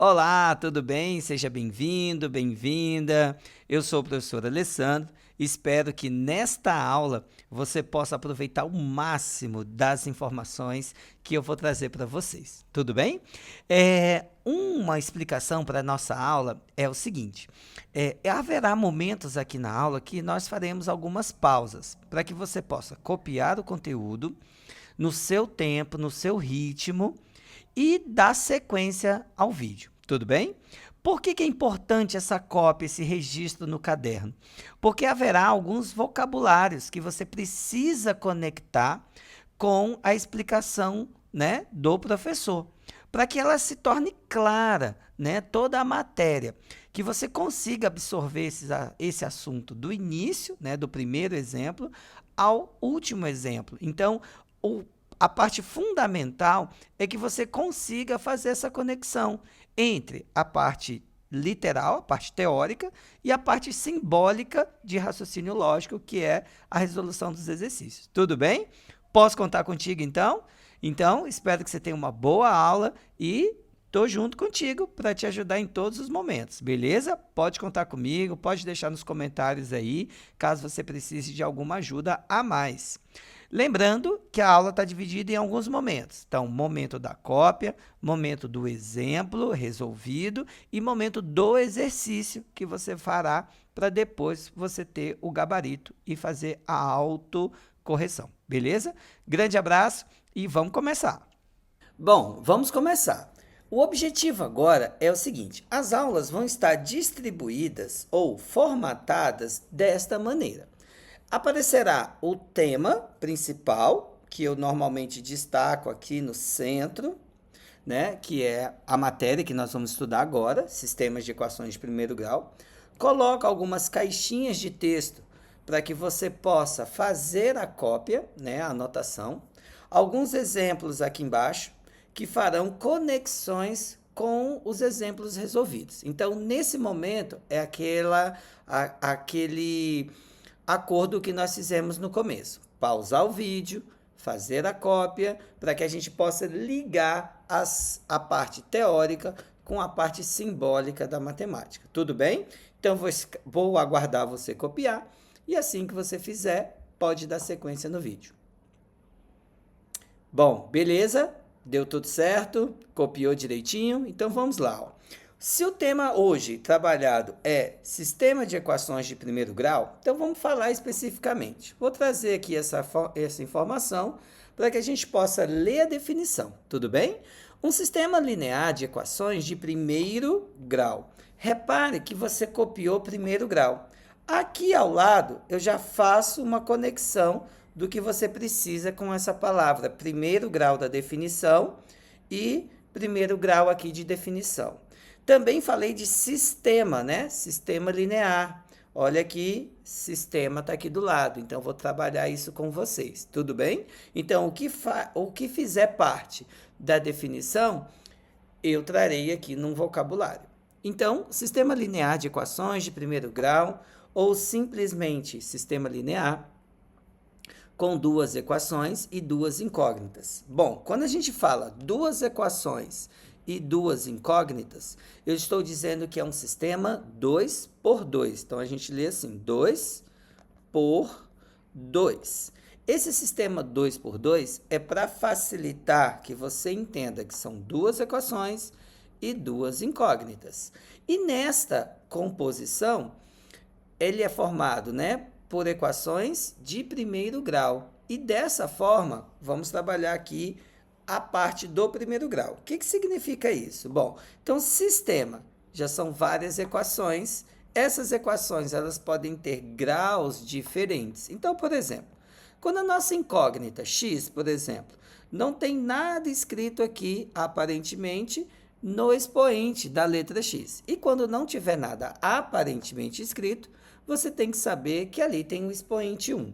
Olá, tudo bem? Seja bem-vindo, bem-vinda. Eu sou o professor Alessandro. Espero que nesta aula você possa aproveitar o máximo das informações que eu vou trazer para vocês. Tudo bem? Uma explicação para a nossa aula é o seguinte: haverá momentos aqui na aula que nós faremos algumas pausas para que você possa copiar o conteúdo no seu tempo, no seu ritmo e dar sequência ao vídeo. Tudo bem? Por que é importante essa cópia, esse registro no caderno? Porque haverá alguns vocabulários que você precisa conectar com a explicação, né, do professor, para que ela se torne clara, né, toda a matéria, que você consiga absorver esse assunto do início, né, do primeiro exemplo, ao último exemplo. Então, a parte fundamental é que você consiga fazer essa conexão entre a parte literal, a parte teórica, e a parte simbólica de raciocínio lógico, que é a resolução dos exercícios. Tudo bem? Posso contar contigo, então? Então, espero que você tenha uma boa aula e estou junto contigo para te ajudar em todos os momentos, beleza? Pode contar comigo, pode deixar nos comentários aí, caso você precise de alguma ajuda a mais. Lembrando que a aula está dividida em alguns momentos. Então, momento da cópia, momento do exemplo resolvido e momento do exercício que você fará para depois você ter o gabarito e fazer a autocorreção. Beleza? Grande abraço e vamos começar. Bom, vamos começar. O objetivo agora é o seguinte: as aulas vão estar distribuídas ou formatadas desta maneira. Aparecerá o tema principal, que eu normalmente destaco aqui no centro, né, que é a matéria que nós vamos estudar agora, sistemas de equações de primeiro grau. Coloco algumas caixinhas de texto para que você possa fazer a cópia, né, a anotação. Alguns exemplos aqui embaixo que farão conexões com os exemplos resolvidos. Então, nesse momento, é aquele acordo que nós fizemos no começo. Pausar o vídeo, fazer a cópia, para que a gente possa ligar a parte teórica com a parte simbólica da matemática. Tudo bem? Então, vou aguardar você copiar e assim que você fizer, pode dar sequência no vídeo. Bom, beleza? Deu tudo certo? Copiou direitinho? Então, vamos lá. Ó. Se o tema hoje trabalhado é sistema de equações de primeiro grau, então vamos falar especificamente. Vou trazer aqui essa informação para que a gente possa ler a definição, tudo bem? Um sistema linear de equações de primeiro grau. Repare que você copiou primeiro grau. Aqui ao lado eu já faço uma conexão do que você precisa com essa palavra, primeiro grau da definição e primeiro grau aqui de definição. Também falei de sistema, né? Sistema linear. Olha aqui, sistema está aqui do lado. Então, vou trabalhar isso com vocês. Tudo bem? Então, o que fizer parte da definição, eu trarei aqui num vocabulário. Então, sistema linear de equações de primeiro grau ou simplesmente sistema linear com duas equações e duas incógnitas. Bom, quando a gente fala duas equações e duas incógnitas, eu estou dizendo que é um sistema 2 por 2. Então, a gente lê assim, 2 por 2. Esse sistema 2 por 2 é para facilitar que você entenda que são duas equações e duas incógnitas. E nesta composição, ele é formado, né, por equações de primeiro grau. E dessa forma, vamos trabalhar aqui a parte do primeiro grau. O que significa isso? Bom, então sistema já são várias equações. Essas equações elas podem ter graus diferentes. Então, por exemplo, quando a nossa incógnita x, por exemplo, não tem nada escrito aqui, aparentemente, no expoente da letra x. E quando não tiver nada aparentemente escrito, você tem que saber que ali tem o expoente 1.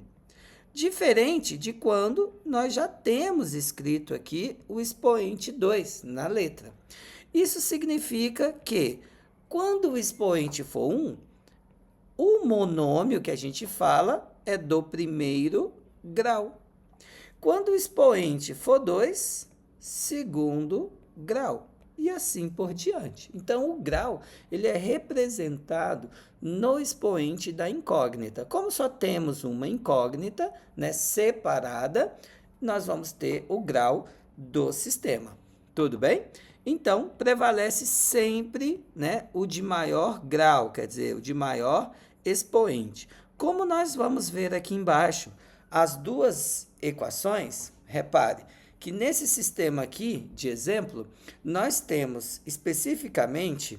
Diferente de quando nós já temos escrito aqui o expoente 2 na letra. Isso significa que, quando o expoente for 1, o monômio que a gente fala é do primeiro grau. Quando o expoente for 2, segundo grau. e assim por diante. Então, o grau ele é representado no expoente da incógnita. Como só temos uma incógnita, né, separada, nós vamos ter o grau do sistema. Tudo bem? Então, prevalece sempre, né, o de maior grau, quer dizer, o de maior expoente. Como nós vamos ver aqui embaixo, as duas equações, repare que nesse sistema aqui de exemplo, nós temos especificamente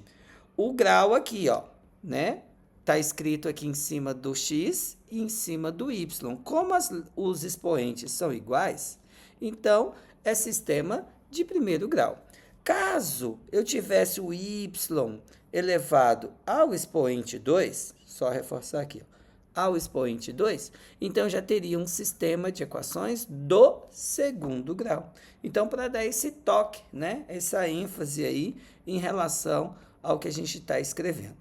o grau aqui, ó, né? Está escrito aqui em cima do x e em cima do y. Como os expoentes são iguais, então é sistema de primeiro grau. Caso eu tivesse o y elevado ao expoente 2, só reforçar aqui, ó, ao expoente 2, então eu já teria um sistema de equações do segundo grau. Então, para dar esse toque, né, essa ênfase aí em relação ao que a gente está escrevendo.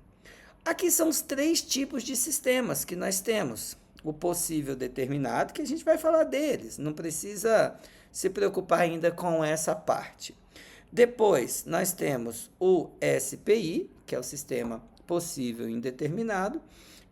Aqui são os três tipos de sistemas que nós temos. O possível determinado, que a gente vai falar deles, não precisa se preocupar ainda com essa parte. Depois, nós temos o SPI, que é o sistema possível indeterminado,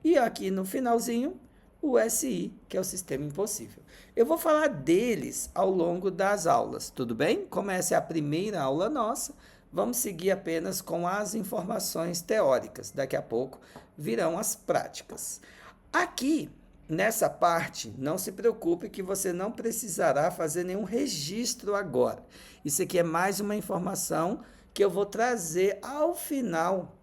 e aqui no finalzinho, o SI, que é o sistema impossível. Eu vou falar deles ao longo das aulas, tudo bem? Como essa é a primeira aula nossa, vamos seguir apenas com as informações teóricas. Daqui a pouco virão as práticas. Aqui, nessa parte, não se preocupe que você não precisará fazer nenhum registro agora. Isso aqui é mais uma informação que eu vou trazer ao final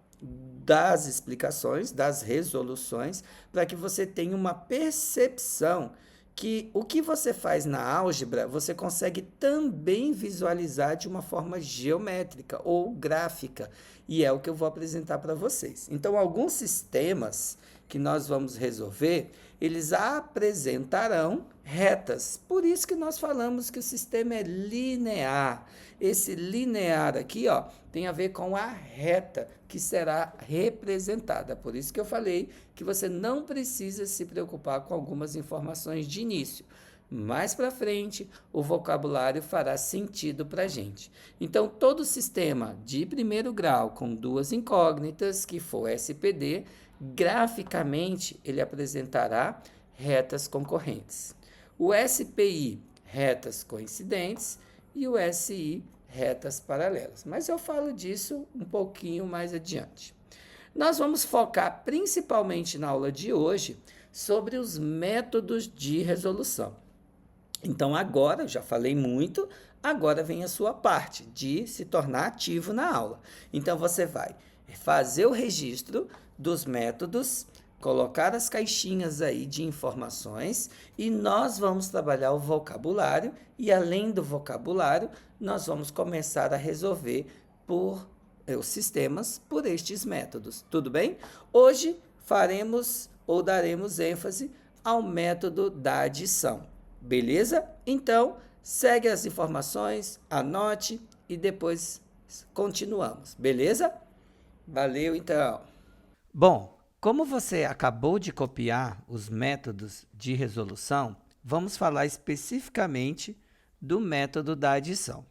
das explicações, das resoluções, para que você tenha uma percepção que o que você faz na álgebra, você consegue também visualizar de uma forma geométrica ou gráfica, e é o que eu vou apresentar para vocês. Então, alguns sistemas que nós vamos resolver, eles apresentarão retas. Por isso que nós falamos que o sistema é linear. Esse linear aqui, ó, tem a ver com a reta que será representada. Por isso que eu falei que você não precisa se preocupar com algumas informações de início. Mais para frente, o vocabulário fará sentido para a gente. Então, todo sistema de primeiro grau com duas incógnitas, que for SPD, graficamente ele apresentará retas concorrentes. O SPI, retas coincidentes, e o SI, retas paralelas. Mas eu falo disso um pouquinho mais adiante. Nós vamos focar principalmente na aula de hoje sobre os métodos de resolução. Então, agora, eu já falei muito, agora vem a sua parte de se tornar ativo na aula. Então, você vai fazer o registro dos métodos, colocar as caixinhas aí de informações e nós vamos trabalhar o vocabulário e, além do vocabulário, nós vamos começar a resolver os sistemas por estes métodos. Tudo bem? Hoje faremos ou daremos ênfase ao método da adição. Beleza? Então, segue as informações, anote e depois continuamos. Beleza? Valeu, então. Bom, como você acabou de copiar os métodos de resolução, vamos falar especificamente do método da adição.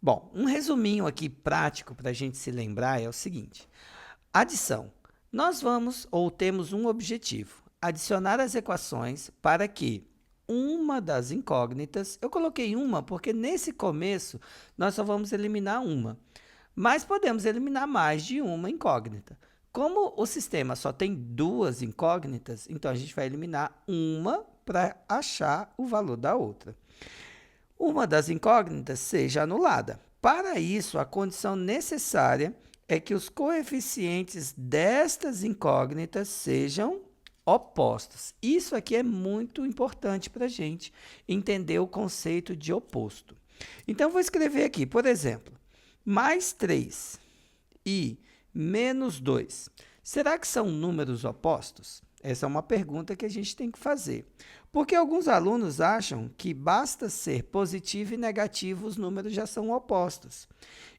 Bom, um resuminho aqui prático para a gente se lembrar é o seguinte. Adição. Nós vamos ou temos um objetivo, adicionar as equações para que uma das incógnitas, eu coloquei uma porque nesse começo nós só vamos eliminar uma, mas podemos eliminar mais de uma incógnita. Como o sistema só tem duas incógnitas, então a gente vai eliminar uma para achar o valor da outra. Uma das incógnitas seja anulada. Para isso, a condição necessária é que os coeficientes destas incógnitas sejam opostos. Isso aqui é muito importante para a gente entender o conceito de oposto. Então, vou escrever aqui, por exemplo, mais 3 e menos 2. Será que são números opostos? Essa é uma pergunta que a gente tem que fazer. Porque alguns alunos acham que basta ser positivo e negativo, os números já são opostos.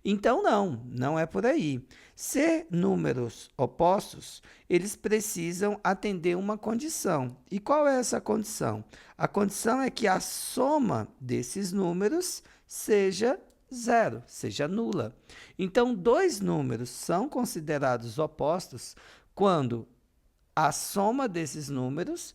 Então, não é por aí. Ser números opostos, eles precisam atender uma condição. E qual é essa condição? A condição é que a soma desses números seja zero, seja nula. Então, dois números são considerados opostos quando a soma desses números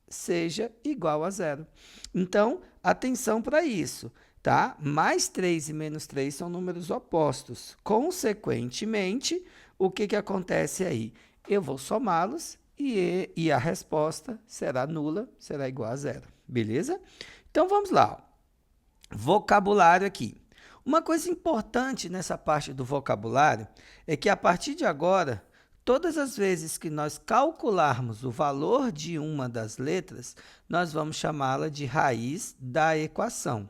seja igual a zero. Então, atenção para isso, tá? Mais 3 e menos 3 são números opostos. Consequentemente, o que acontece aí? Eu vou somá-los e a resposta será nula, será igual a zero. Beleza? Então, vamos lá. Vocabulário aqui. Uma coisa importante nessa parte do vocabulário é que, a partir de agora, todas as vezes que nós calcularmos o valor de uma das letras, nós vamos chamá-la de raiz da equação.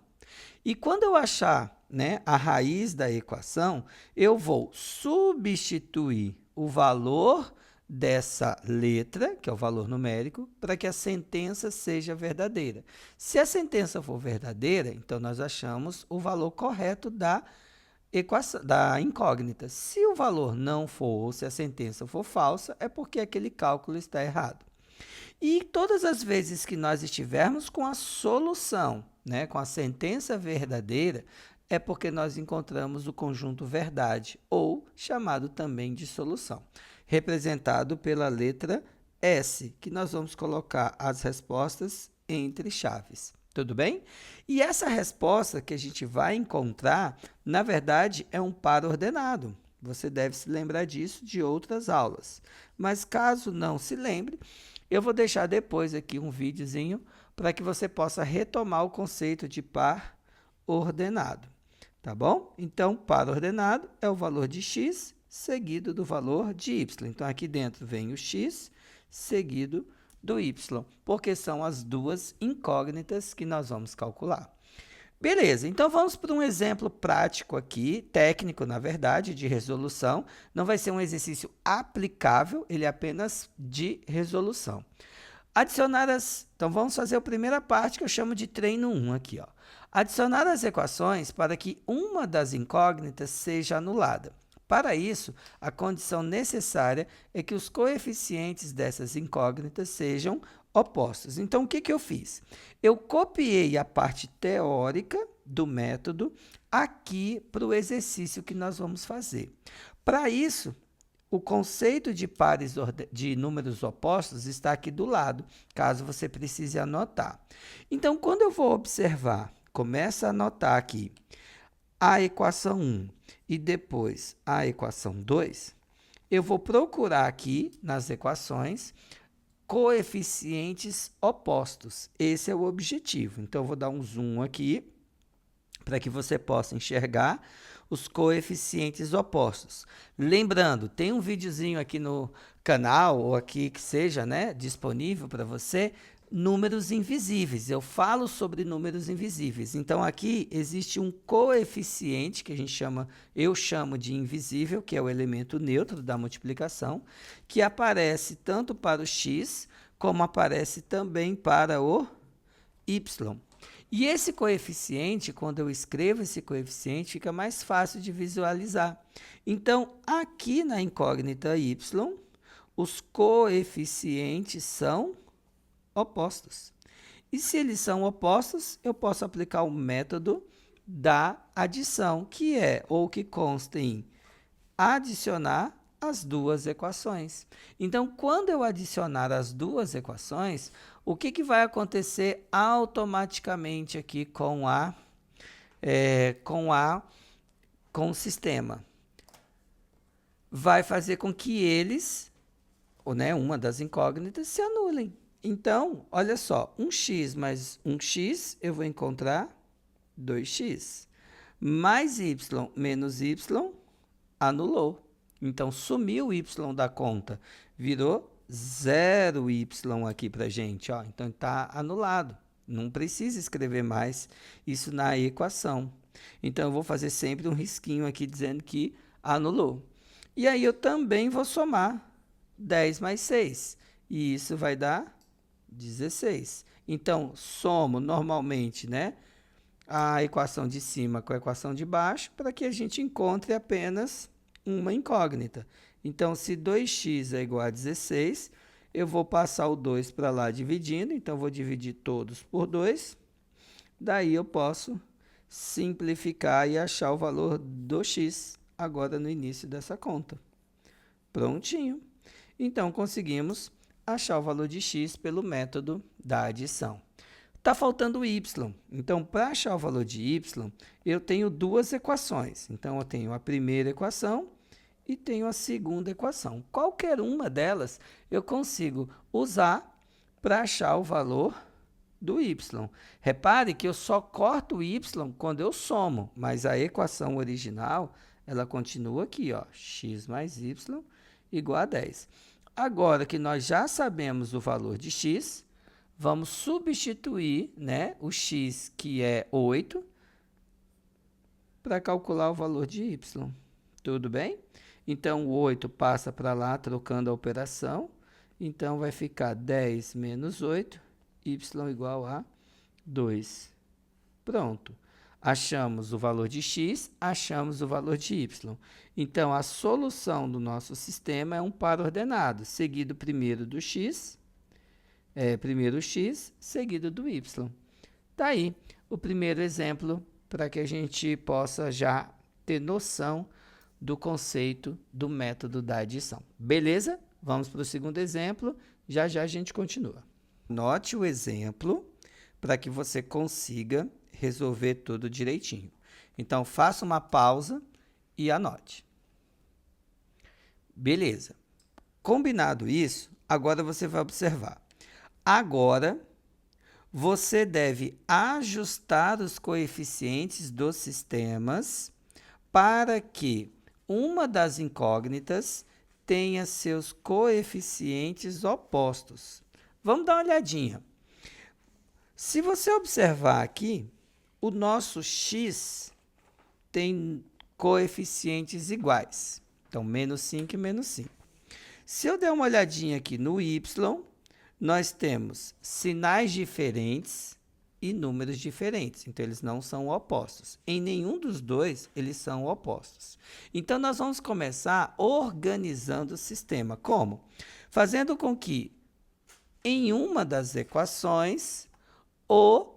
E quando eu achar, né, a raiz da equação, eu vou substituir o valor dessa letra, que é o valor numérico, para que a sentença seja verdadeira. Se a sentença for verdadeira, então nós achamos o valor correto da equação, da incógnita. Se o valor não for, ou se a sentença for falsa, é porque aquele cálculo está errado. E todas as vezes que nós estivermos com a solução, né, com a sentença verdadeira, é porque nós encontramos o conjunto verdade, ou chamado também de solução, representado pela letra S, que nós vamos colocar as respostas entre chaves. Tudo bem? E essa resposta que a gente vai encontrar, na verdade, é um par ordenado. Você deve se lembrar disso de outras aulas. Mas caso não se lembre, eu vou deixar depois aqui um videozinho para que você possa retomar o conceito de par ordenado. Tá bom? Então, par ordenado é o valor de x seguido do valor de y. Então, aqui dentro vem o x seguido do y, porque são as duas incógnitas que nós vamos calcular. Beleza, então vamos para um exemplo prático aqui, técnico, na verdade, de resolução. Não vai ser um exercício aplicável, ele é apenas de resolução. Adicionar as... Então, vamos fazer a primeira parte que eu chamo de treino 1 aqui, ó. Adicionar as equações para que uma das incógnitas seja anulada. Para isso, a condição necessária é que os coeficientes dessas incógnitas sejam opostos. Então, o que eu fiz? Eu copiei a parte teórica do método aqui para o exercício que nós vamos fazer. Para isso, o conceito de pares de números opostos está aqui do lado, caso você precise anotar. Então, quando eu vou observar, começa a anotar aqui a equação 1 e depois a equação 2, eu vou procurar aqui nas equações coeficientes opostos. Esse é o objetivo. Então, eu vou dar um zoom aqui para que você possa enxergar os coeficientes opostos. Lembrando, tem um videozinho aqui no canal, ou aqui que seja, né, disponível para você, números invisíveis. Eu falo sobre números invisíveis. Então, aqui existe um coeficiente que a gente chama, eu chamo de invisível, que é o elemento neutro da multiplicação, que aparece tanto para o x, como aparece também para o y. E esse coeficiente, quando eu escrevo esse coeficiente, fica mais fácil de visualizar. Então, aqui na incógnita y, os coeficientes são opostos. E se eles são opostos, eu posso aplicar o método da adição, que é ou que consta em adicionar as duas equações. Então, quando eu adicionar as duas equações, o que vai acontecer automaticamente aqui com o sistema? Vai fazer com que eles, ou, né, uma das incógnitas, se anulem. Então, olha só, 1x mais 1x, eu vou encontrar 2x. Mais y menos y, anulou. Então, sumiu o y da conta, virou 0y aqui para a gente. Ó. Então, está anulado. Não precisa escrever mais isso na equação. Então, eu vou fazer sempre um risquinho aqui dizendo que anulou. E aí, eu também vou somar 10 mais 6. E isso vai dar 16. Então, somo normalmente, né, a equação de cima com a equação de baixo para que a gente encontre apenas uma incógnita. Então, se 2x é igual a 16, eu vou passar o 2 para lá dividindo. Então, vou dividir todos por 2. Daí, eu posso simplificar e achar o valor do x agora no início dessa conta. Prontinho. Então, conseguimos achar o valor de x pelo método da adição. Está faltando y. Então, para achar o valor de y, eu tenho duas equações. Então, eu tenho a primeira equação e tenho a segunda equação. Qualquer uma delas eu consigo usar para achar o valor do y. Repare que eu só corto o y quando eu somo, mas a equação original, ela continua aqui, ó, x mais y igual a 10. Agora que nós já sabemos o valor de x, vamos substituir, né, o x, que é 8, para calcular o valor de y. Tudo bem? Então, o 8 passa para lá, trocando a operação. Então, vai ficar 10 menos 8, y igual a 2. Pronto. Achamos o valor de x, achamos o valor de y. Então, a solução do nosso sistema é um par ordenado, seguido primeiro do x, seguido do y. Está aí o primeiro exemplo para que a gente possa já ter noção do conceito do método da adição. Beleza? Vamos para o segundo exemplo, já já a gente continua. Note o exemplo para que você consiga resolver tudo direitinho. Então, faça uma pausa e anote. Beleza. Combinado isso, agora você vai observar. Agora, você deve ajustar os coeficientes dos sistemas para que uma das incógnitas tenha seus coeficientes opostos. Vamos dar uma olhadinha. Se você observar aqui, o nosso x tem coeficientes iguais. Então, menos 5 e menos 5. Se eu der uma olhadinha aqui no y, nós temos sinais diferentes e números diferentes. Então, eles não são opostos. Em nenhum dos dois, eles são opostos. Então, nós vamos começar organizando o sistema. Como? Fazendo com que, em uma das equações, o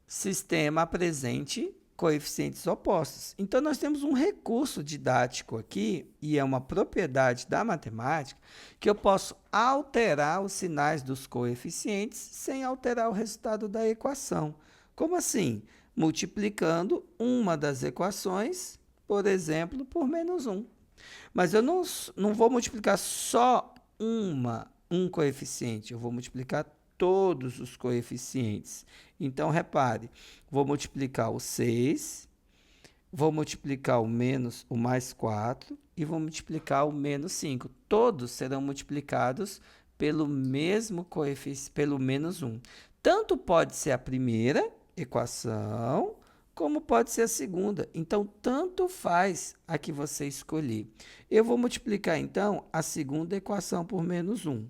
sistema apresente coeficientes opostos. Então, nós temos um recurso didático aqui, e é uma propriedade da matemática, que eu posso alterar os sinais dos coeficientes sem alterar o resultado da equação. Como assim? Multiplicando uma das equações, por exemplo, por menos 1. Mas eu não vou multiplicar só um coeficiente, eu vou multiplicar todos os coeficientes. Então, repare, vou multiplicar o 6, vou multiplicar o mais 4 e vou multiplicar o menos 5. Todos serão multiplicados pelo mesmo coeficiente, pelo menos 1. Tanto pode ser a primeira equação, como pode ser a segunda. Então, tanto faz a que você escolher. Eu vou multiplicar, então, a segunda equação por menos 1.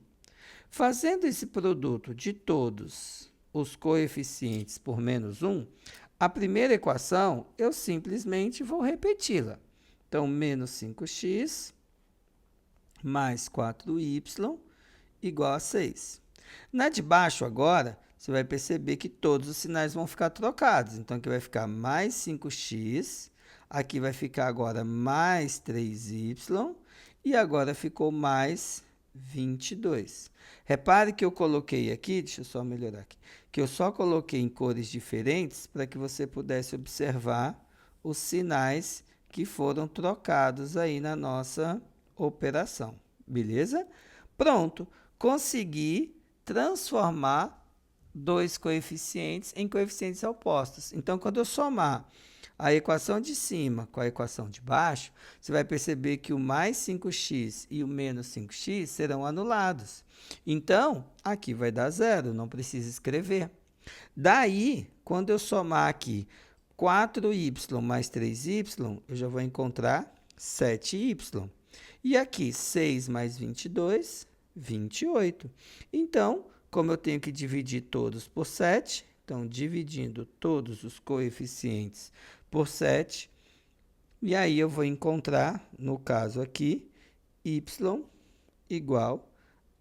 Fazendo esse produto de todos os coeficientes por menos 1, a primeira equação, eu simplesmente vou repeti-la. Então, menos 5x mais 4y igual a 6. Na de baixo, agora, você vai perceber que todos os sinais vão ficar trocados. Então, aqui vai ficar mais 5x, aqui vai ficar agora mais 3y, e agora ficou mais 22. Repare que eu coloquei aqui, deixa eu só melhorar aqui, que eu só coloquei em cores diferentes para que você pudesse observar os sinais que foram trocados aí na nossa operação. Beleza? Pronto. Consegui transformar dois coeficientes em coeficientes opostos. Então, quando eu somar a equação de cima com a equação de baixo, você vai perceber que o mais 5x e o menos 5x serão anulados. Então, aqui vai dar zero, não precisa escrever. Daí, quando eu somar aqui 4y mais 3y, eu já vou encontrar 7y. E aqui, 6 mais 22, 28. Então, como eu tenho que dividir todos por 7, então, dividindo todos os coeficientes por 7, e aí eu vou encontrar, no caso aqui, y igual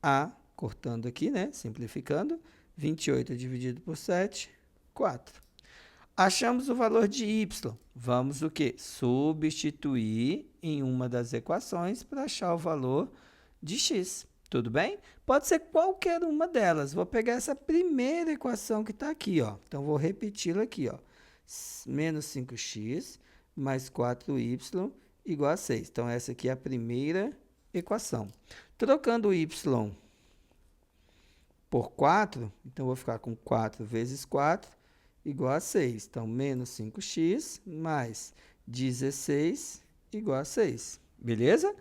a, cortando aqui, né, simplificando, 28 dividido por 7, 4. Achamos o valor de y. Vamos o quê? Substituir em uma das equações para achar o valor de x. Tudo bem? Pode ser qualquer uma delas. Vou pegar essa primeira equação que está aqui, ó. Então, vou repeti-la aqui, ó. Menos 5x mais 4y igual a 6. Então, essa aqui é a primeira equação. Trocando o y por 4, então, vou ficar com 4 vezes 4 igual a 6. Então, menos 5x mais 16 igual a 6. Beleza?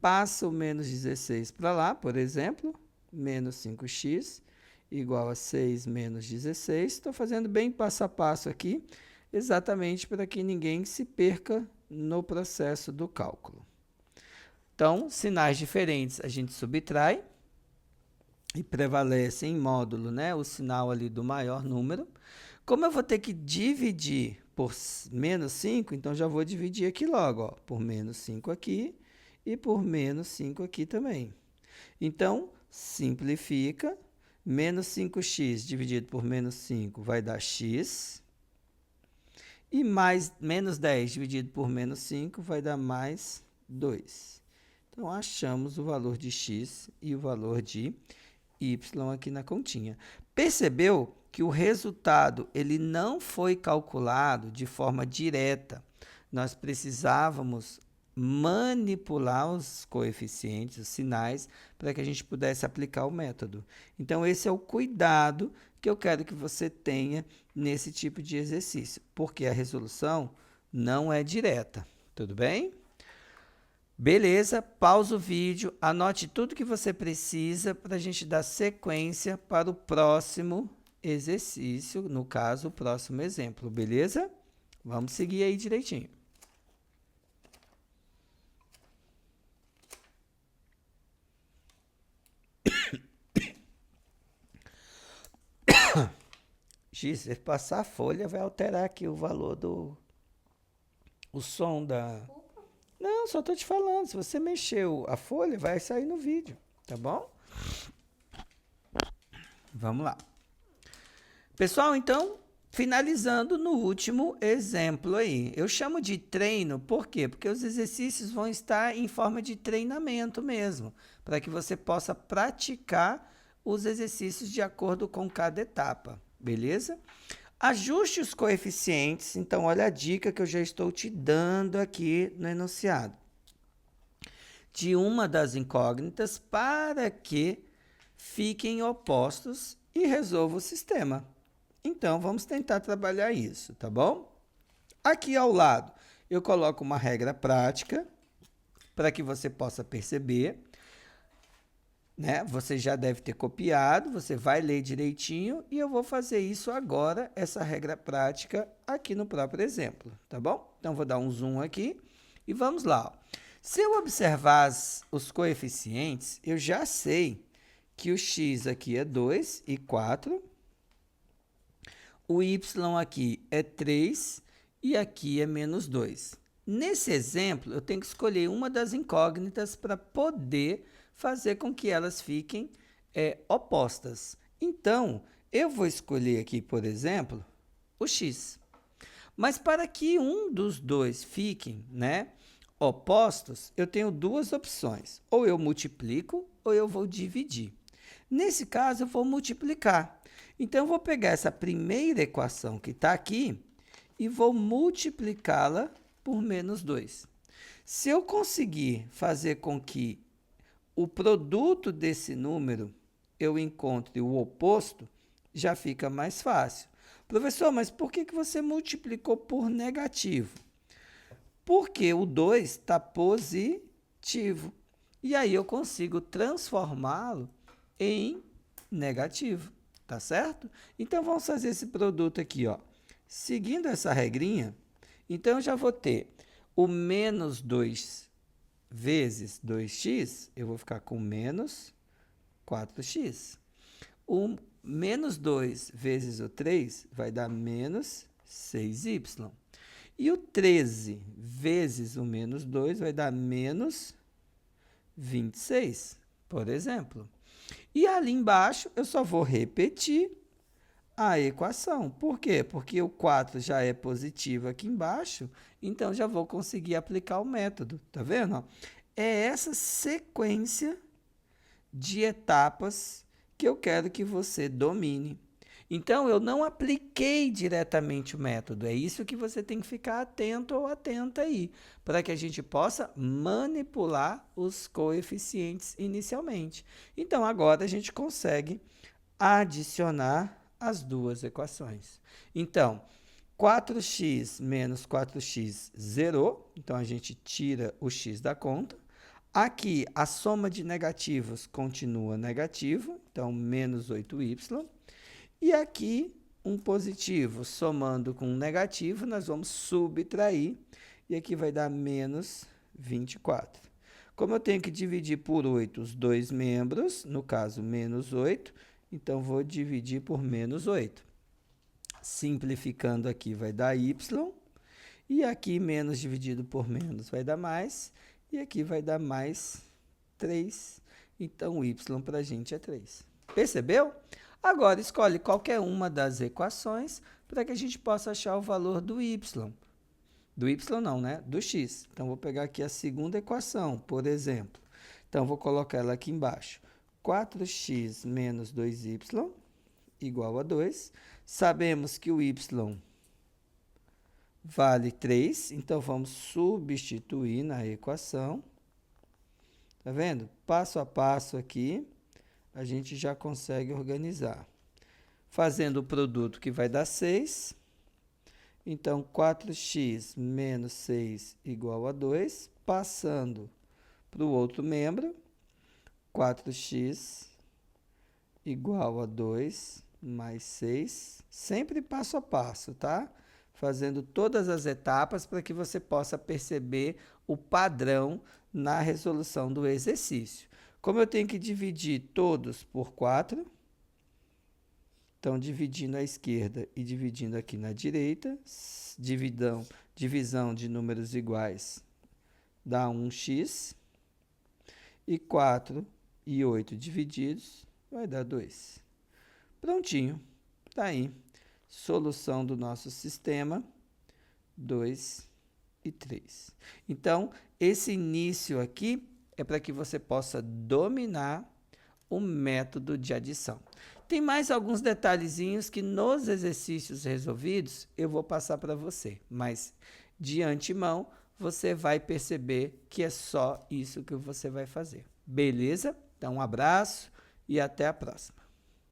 Passa o menos 16 para lá, por exemplo. Menos 5x igual a 6 menos 16. Estou fazendo bem passo a passo aqui, exatamente para que ninguém se perca no processo do cálculo. Então, sinais diferentes a gente subtrai e prevalece em módulo, né, o sinal ali do maior número. Como eu vou ter que dividir por menos 5, então já vou dividir aqui logo, ó, por menos 5 aqui e por menos 5 aqui também. Então, simplifica. Menos 5x dividido por menos 5 vai dar x. E mais menos 10 dividido por menos 5 vai dar mais 2. Então, achamos o valor de x e o valor de y aqui na continha. Percebeu que o resultado ele não foi calculado de forma direta. Nós precisávamos manipular os coeficientes, os sinais, para que a gente pudesse aplicar o método. Então, esse é o cuidado que eu quero que você tenha nesse tipo de exercício, porque a resolução não é direta. Tudo bem? Beleza, pausa o vídeo, anote tudo que você precisa para a gente dar sequência para o próximo exercício, no caso, o próximo exemplo, beleza? Vamos seguir aí direitinho. Giz, se passar a folha, vai alterar aqui o valor o som da... Não, só estou te falando, se você mexeu a folha, vai sair no vídeo, tá bom? Vamos lá. Pessoal, então, finalizando no último exemplo aí. Eu chamo de treino, por quê? Porque os exercícios vão estar em forma de treinamento mesmo, para que você possa praticar os exercícios de acordo com cada etapa, beleza? Ajuste os coeficientes, então olha a dica que eu já estou te dando aqui no enunciado. De uma das incógnitas para que fiquem opostos e resolva o sistema. Então, vamos tentar trabalhar isso, tá bom? Aqui ao lado, eu coloco uma regra prática para que você possa perceber, né? Você já deve ter copiado, você vai ler direitinho e eu vou fazer isso agora, essa regra prática, aqui no próprio exemplo, tá bom? Então, vou dar um zoom aqui e vamos lá. Ó. Se eu observar os coeficientes, eu já sei que o x aqui é 2 e 4, o y aqui é 3 e aqui é menos 2. Nesse exemplo, eu tenho que escolher uma das incógnitas para poder fazer com que elas fiquem opostas. Então, eu vou escolher aqui, por exemplo, o x. Mas para que um dos dois fiquem, né, opostos, eu tenho duas opções. Ou eu multiplico, ou eu vou dividir. Nesse caso, eu vou multiplicar. Então, eu vou pegar essa primeira equação que está aqui e vou multiplicá-la por menos 2. Se eu conseguir fazer com que o produto desse número eu encontre o oposto, já fica mais fácil. Professor, mas por que você multiplicou por negativo? Porque o 2 está positivo. E aí eu consigo transformá-lo em negativo, tá certo? Então, vamos fazer esse produto aqui, ó. Seguindo essa regrinha, então eu já vou ter o menos 2 vezes 2x, eu vou ficar com menos 4x. O menos 2 vezes o 3 vai dar menos 6y. E o 13 vezes o menos 2 vai dar menos 26, por exemplo. E ali embaixo, eu só vou repetir a equação. Por quê? Porque o 4 já é positivo aqui embaixo, então já vou conseguir aplicar o método. Tá vendo? Ó? É essa sequência de etapas que eu quero que você domine. Então, eu não apliquei diretamente o método. É isso que você tem que ficar atento ou atenta aí, para que a gente possa manipular os coeficientes inicialmente. Então, agora a gente consegue adicionar as duas equações. Então, 4x menos 4x zerou, então a gente tira o x da conta. Aqui, a soma de negativos continua negativo, então menos 8y. E aqui, um positivo somando com um negativo, nós vamos subtrair, e aqui vai dar menos 24. Como eu tenho que dividir por 8 os dois membros, no caso, menos 8, então vou dividir por menos 8. Simplificando aqui, vai dar y, e aqui, menos dividido por menos, vai dar mais, e aqui vai dar mais 3. Então, y para a gente é 3. Percebeu? Agora, escolhe qualquer uma das equações para que a gente possa achar o valor do y. Do y não, né? Do x. Então, vou pegar aqui a segunda equação, por exemplo. Então, vou colocar ela aqui embaixo. 4x menos 2y igual a 2. Sabemos que o y vale 3, então vamos substituir na equação. Tá vendo? Passo a passo aqui, a gente já consegue organizar. Fazendo o produto que vai dar 6. Então, 4x menos 6 igual a 2. Passando para o outro membro, 4x igual a 2 mais 6. Sempre passo a passo, tá? Fazendo todas as etapas para que você possa perceber o padrão na resolução do exercício. Como eu tenho que dividir todos por 4, então, dividindo à esquerda e dividindo aqui na direita, divisão de números iguais dá 1x, e 4 e 8 divididos vai dar 2. Prontinho, está aí. Solução do nosso sistema, 2 e 3. Então, esse início aqui é para que você possa dominar o método de adição. Tem mais alguns detalhezinhos que nos exercícios resolvidos eu vou passar para você, mas de antemão você vai perceber que é só isso que você vai fazer. Beleza? Então, um abraço e até a próxima.